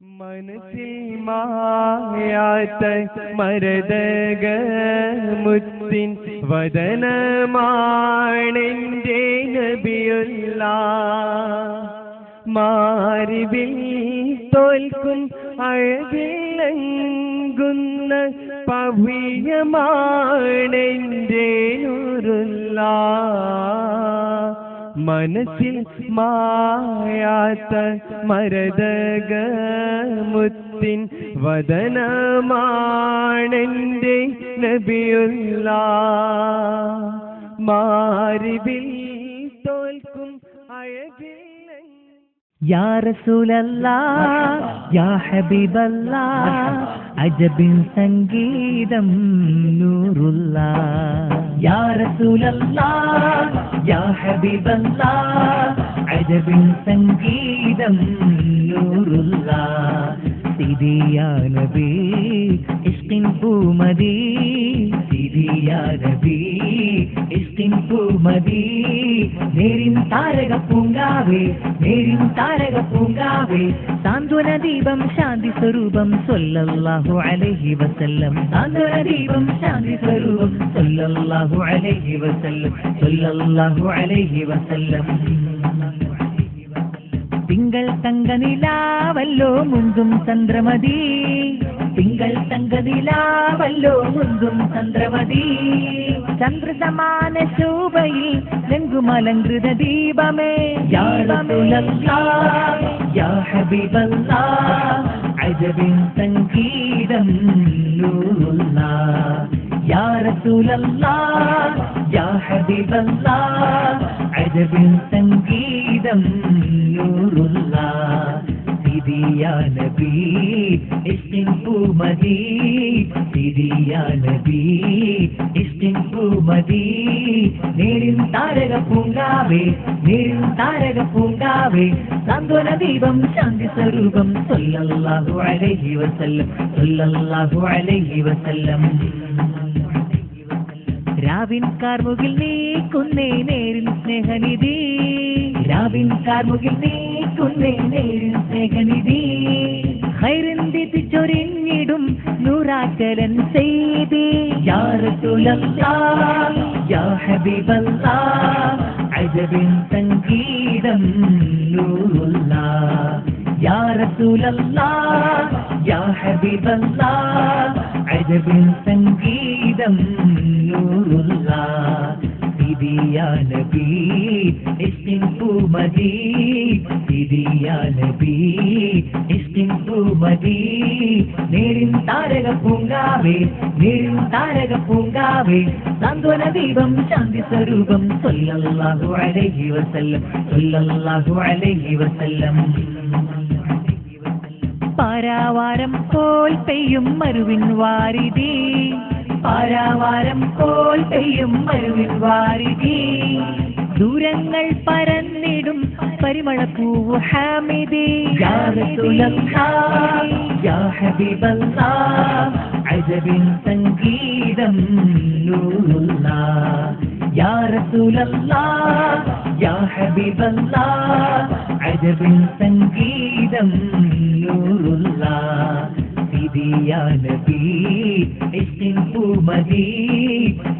മനസ്സിൽ മായാത്ത മരതക മുത്തിൻ വദനമാണെന്റെ നബിയുള്ള മാരിവിൽ തോൽക്കും അഴകിലങ്കുന്ന പവിയമാണെന്റെ നൂറുള്ള മനസ്സിൽ മായാത്ത മരതക മുത്തിൻ വദനമാണെന്റെ നബിയുള്ള മാരിവിൽ തോൽക്കും അഴകിൽ യാ റസൂലല്ലാഹ് യാ ഹബീബല്ലാഹ് അജബിൻ സംഗീതം നൂറുല്ലാഹ് യാ റസൂലല്ലാഹ് യാ ഹബീബല്ലാഹ് അജബിൻ സംഗീതം നൂറുല്ലാഹ് സിദി യാ നബി ഇഷ്കിൻ പൂമദി സിദി യാ നബി ഇഷ്കിൻ പൂമദി നേരിൻ താരക പൂങ്കാവേ നേരിൻ താരക പൂങ്കാവേ സാന്ത്വന ദീപം ശാന്തി സ്വരൂപം സ്വല്ലല്ലാഹു അലൈഹി വസല്ലം സാന്ത്വന ദീപം ശാന്തി സ്വരൂപം സ്വല്ലല്ലാഹു അലൈഹി വസല്ലം സ്വല്ലല്ലാഹു അലൈഹി വസല്ലം തിങ്കൾ തങ്കനിലാവല്ലോ മുന്തും ചന്ദ്രമതി തിങ്കൾ തങ്കനിലാവല്ലോ മുന്തും ചന്ദ്രമതി ചന്ദ്രസമാന ശോഭയിൽ രംഗുമലങ്കൃത ദീപമേ യാ റസൂലല്ലാഹ് യാ ഹബീബല്ലാഹ് അജബിൻ സംഗീതം നൂറുല്ലാഹ് യാ റസൂലല്ലാഹ് യാ ഹബീബല്ലാഹ് അജബിൻ സംഗീതം നൂറുല്ലാഹ് സിദി യാ നബി ഇഷ്കിൻ പൂമദി സിദി യാ നബി ഇഷ്കിൻ പൂമദി നേരിൻ താരക പൂങ്കാവേ നേരിൻ താരക പൂങ്കാവേ സാന്ത്വന ദീപം ശാന്തി സ്വരൂപം സ്വല്ലല്ലാഹു അലൈഹി വസല്ലം സ്വല്ലല്ലാഹു അലൈഹി വസല്ലം രാവിൻ കാർമുകിൽ നീക്കുന്നേ നേരിൽ സ്നേഹനിധി രാവിൻ കാർമുകിൽ നീക്കുന്നേ നേരിൽ സ്നേഹനിധി ഖൈറിന്തി ചൊരിഞ്ഞിടും നൂറാക്കലൻ ചെയ്തി യാ റസൂലല്ലാഹ് യാ ഹബീബല്ലാഹ് അജബിൻ സംഗീതം നൂറുല്ലാഹ് യാ റസൂലല്ലാഹ് യാ ഹബീബല്ലാഹ് അജബിൻ സംഗീതം നൂറുല്ലാഹ് സിദി യാ നബി ഇഷ്കിൻ പൂമദി സിദി യാ നബി ഇഷ്കിൻ പൂമദി നേരിൻ താരക പൂങ്കാവേ നേരിൻ താരക പൂങ്കാവേ സാന്ത്വന ദീപം ശാന്തി സ്വരൂപം സ്വല്ലല്ലാഹു അലൈഹി വസല്ലം സ്വല്ലല്ലാഹു അലൈഹി വസല്ലം പാരാവാരം പോൽ പെയ്യും മരുവിൻ വാരിധി പാരാവാരം പോൽ പെയ്യും മരുവിൻ വാരിധി ദൂരങ്ങൾ പരന്നിടും പരിമളപ്പൂവ് ഹാമിദി യാ റസൂലല്ലാഹ് യാ ഹബീബല്ലാഹ് അജബിൻ സംഗീതം നൂറുല്ലാഹ് യാ റസൂലല്ലാഹ് യാ ഹബീബല്ലാഹ് അജബിൻ സംഗീതം നൂറുല്ലാഹ് സിദി യാ നബി ഇഷ്കിൻ പൂമദി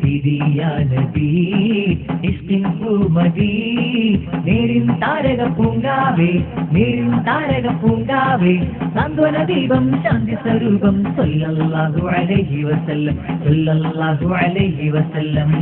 സിദി യാ നബി ഇഷ്കിൻ പൂമദി നേരിൻ താരക പൂങ്കാവേ നേരിൻ താരക പൂങ്കാവേ സാന്ത്വന ദീപം ശാന്തി സ്വരൂപം സ്വല്ലല്ലാഹു അലൈഹി വസല്ലം സ്വല്ലല്ലാഹു അലൈഹി വസല്ലം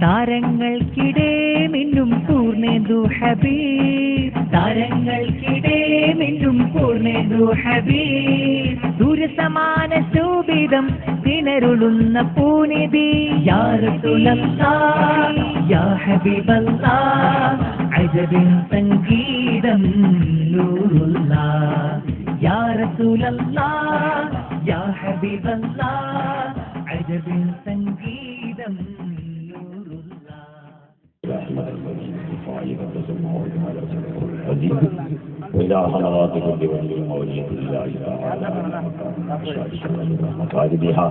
താരങ്ങൾക്കിടെ മിന്നും പൂർണ്ണേന്ദു ഹബീബ് താരങ്ങൾക്കിടെ മിന്നും പൂർണ്ണേന്ദു ഹബീബ് സൂര്യസമാന ശോഭിതം തിണരുളുന്ന പൂനിധി യാ റസൂലല്ലാഹ് യാ ഹബീബല്ലാഹ് അജബിൻ സംഗീതം നൂറുല്ലാഹ് യാ റസൂലല്ലാഹ് യാ ഹബീബല്ലാഹ് അജബിൻ സംഗീതം وإلى صلوات كل ولي وولي الله تعالى مكارمها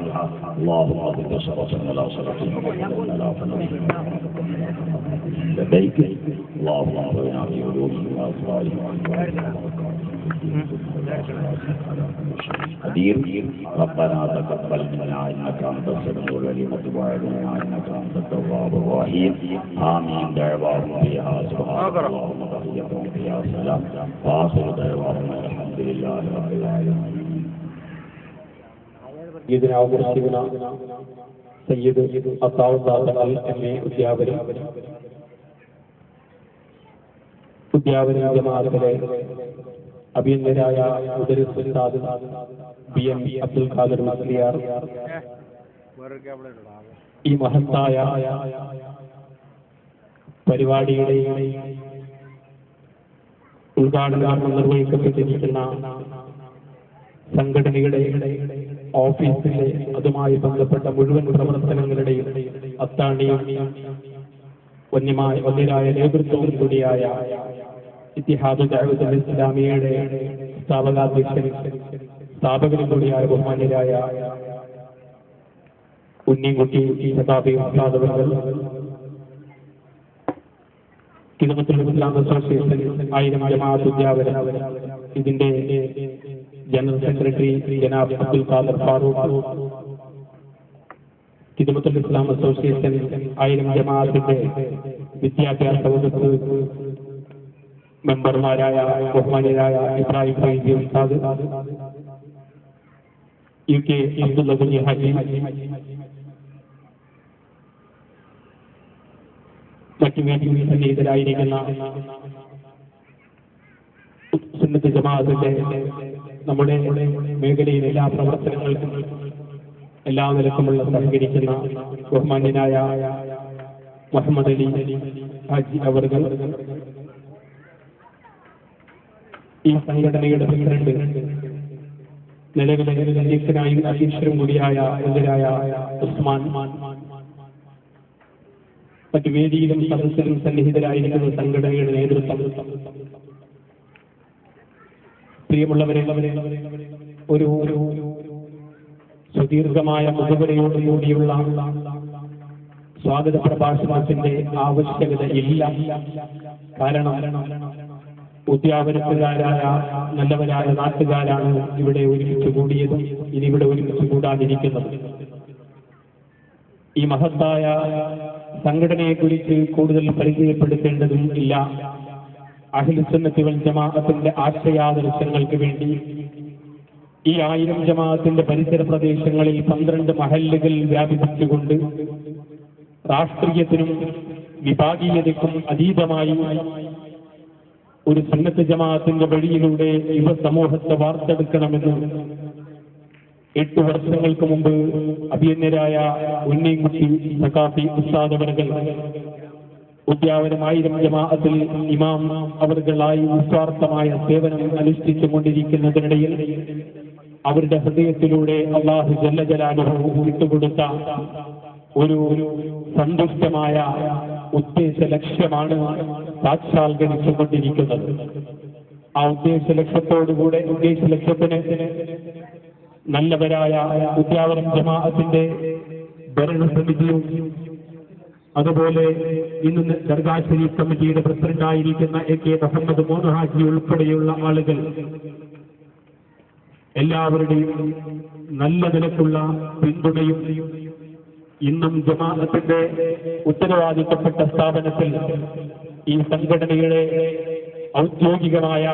اللهم اغفر صلاتنا لا صلاة ولا فضل لبيك اللهم اغفرنا في علومنا وأسرارنا قدير ربنا تقبل منا إنك أنت السميع العليم وتب علينا إنك أنت التواب الرحيم آمين دعواهم فيها سبحانك اللهم وبحمدك فيها سلام وآخر دعواهم الحمد لله رب العالمين. سيدنا ومرشدنا سيد അത്താവുല്ലാഹ് തങ്ങൾ എന്ന ഉദ്യാവര ജമാഅത്തിലെ അഭിനന്ദനായ മുദരിസ് ഉസ്താദ് BM അബ്ദുൽ ഖാദർ മുസ്ലിയാർ ഈ മഹത്തായ പരിപാടിയുടെ ഉദ്ഘാടനം നിർവഹിക്കപ്പെട്ടിരിക്കുന്ന സംഘടനയുടെ ഓഫീസിലെ അതുമായി ബന്ധപ്പെട്ട മുഴുവൻ പ്രവർത്തനങ്ങളുടെയും അത്താണിയും ഒന്നിരായ നേതൃത്വവും കൂടിയായ ഇത്തിഹാദ് ദഅവത്തുൽ ഇസ്ലാമിയയുടെ സ്ഥാപകനും കൂടിയായ ബഹുമാന്യരായ ഉണ്ണിക്കുട്ടി സദാബി ഉസ്താദ് അവர்கள், ഖിദ്മത്തുൽ ഇസ്ലാം അസോസിയേഷൻ 1000 ജമാഅത്ത് ഉദ്യാവര ഇതിന്റെ ജനറൽ സെക്രട്ടറി ജനാബ് അബ്ദുൽ ഖാദർ ഫാറൂഖ്, ഖിദ്മത്തുൽ ഇസ്ലാം അസോസിയേഷൻ 1000 ജമാഅത്തിന്റെ വിദ്യാഭ്യാസ വകുപ്പ് മെമ്പർമാരായ ബഹുമാന്യരായ ഇബ്രാഹിം ഫൈസി ഉസ്താദ്, UK അബ്ദുൽ കുഞ്ഞി ഹാജി, മറ്റു വേദികളിൽ സന്നിഹിതരായിരിക്കുന്ന സുന്നത്ത് ജമാഅത്തിന്റെ നമ്മുടെ മേഖലയിലെ എല്ലാ പ്രവർത്തനങ്ങൾക്കും എല്ലാ നിലക്കുമുള്ള സഹകരിക്കുന്ന ബഹുമാന്യനായ മുഹമ്മദ് അലി ഹാജി അവർകൾ, ഈ സംഘടനയുടെ പ്രസിഡന്റ്, നിലവിലെ അധ്യക്ഷനായും അധ്യക്ഷരും കൂടിയായ എതിരായ ഉസ്മാൻ, മറ്റു വേദിയിലും സദസ്സിലും സന്നിഹിതരായിരിക്കുന്ന സംഘടനയുടെ നേതൃത്വം, പ്രിയമുള്ളവരെ, ഒരു സുദീർഘമായ മുഖവരയോടുകൂടിയുള്ള സ്വാഗത പ്രഭാഷണത്തിന്റെ ആവശ്യകത ഇല്ല. കാരണം ഉദ്യാവനത്തുകാരായ നല്ലവരായ നാട്ടുകാരാണ് ഇവിടെ ഒരുമിച്ച് കൂടിയതും ഇനി ഇവിടെ ഒരുമിച്ച് കൂടാതിരിക്കുന്നത്. ഈ മഹത്തായ സംഘടനയെക്കുറിച്ച് കൂടുതൽ പരിചയപ്പെടുത്തേണ്ടതും ഇല്ല. അഹ്ലുസുന്നത്തി വൽ ജമാഅത്തിന്റെ ആശയാദർശങ്ങൾക്ക് വേണ്ടി ഈ 1000 ജമാഅത്തിന്റെ പരിസര പ്രദേശങ്ങളിൽ 12 മഹല്ലുകൾ വ്യാപിപ്പിച്ചുകൊണ്ട് രാഷ്ട്രീയത്തിനും വിഭാഗീയതയ്ക്കും അതീതമായി ഒരു സുന്നത്ത് ജമാഅത്തിന്റെ വഴിയിലൂടെ യുവ സമൂഹത്തെ വാർത്തെടുക്കണമെന്ന് 8 വർഷങ്ങൾക്ക് മുമ്പ് അഭിനന്ദരായ ഉണ്ണിക്കുട്ടി സഖാഫി ഉസ്താദ് അവர்கள் ഉദ്യാവനം 1000 ജമാഅത്തിൽ ഇമാം അവർകളായി നിസ്വാർത്ഥമായ സേവനം അനുഷ്ഠിച്ചുകൊണ്ടിരിക്കുന്നതിനിടയിൽ അവരുടെ ഹൃദയത്തിലൂടെ അല്ലാഹു ജല്ല ജലാലുഹു വിട്ടുകൊടുത്ത ഒരു സന്തുഷ്ടമായ ഉദ്ദേശ ലക്ഷ്യമാണ് സാക്ഷാത്കരിച്ചുകൊണ്ടിരിക്കുന്നത്. ആ ഉദ്ദേശ ലക്ഷ്യത്തിന് നല്ലവരായ ഉദ്യാവനം ജമാഅത്തിന്റെ ഭരണസമിതിയും അതുപോലെ ഇന്ന് ദർഗാ ശരീഫ് കമ്മിറ്റിയുടെ പ്രസിഡന്റായിരിക്കുന്ന AK മുഹമ്മദ് മോനു ഹാജി ഉൾപ്പെടെയുള്ള ആളുകൾ എല്ലാവരുടെയും നല്ല നിലക്കുള്ള പിന്തുണയും ഇന്നും ജമാഅത്തിന്റെ ഉത്തരവാദിത്തപ്പെട്ട സ്ഥാപനത്തിൽ ഈ സംഘടനയുടെ ഔദ്യോഗികമായ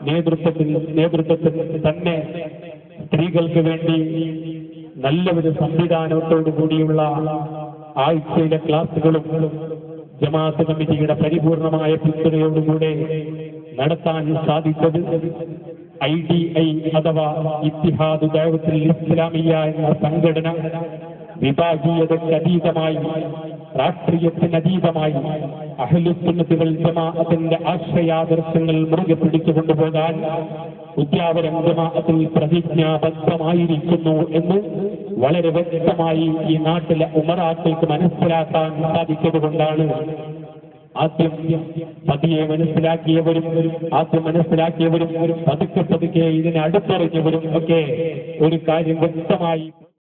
നേതൃത്വത്തിൽ തന്നെ സ്ത്രീകൾക്ക് വേണ്ടി നല്ല ഒരു സംവിധാനത്തോടു കൂടിയുള്ള ആഴ്ചയിലെ ക്ലാസുകളും ജമാഅത്ത് കമ്മിറ്റിയുടെ പരിപൂർണമായ പിന്തുണയോടുകൂടെ നടത്താൻ സാധിച്ചത് IDI അഥവാ ഇത്തിഹാദ് ദഅവത്തുൽ ഇസ്ലാമിയ്യ എന്ന സംഘടന വിഭാഗീയതയ്ക്ക് അതീതമായി രാഷ്ട്രീയത്തിനതീതമായി അഹ്ലുസുന്നത്തി വൽ ജമാഅത്തിന്റെ ആശയാദർശങ്ങൾ മുറുകെ പിടിച്ചുകൊണ്ടുപോകാൻ ഉദ്യാവരം ജമാഅത്തിൽ പ്രതിജ്ഞാബദ്ധമായിരിക്കുന്നു എന്ന് വളരെ വ്യക്തമായി ഈ നാട്ടിലെ ഉമറാക്കൾക്ക് മനസ്സിലാക്കാൻ സാധിച്ചതുകൊണ്ടാണ് ആദ്യം മനസ്സിലാക്കിയവരും പതുക്കെ ഇതിനെ അടുത്തറിഞ്ഞവരും ഒക്കെ ഒരു കാര്യം വ്യക്തമായി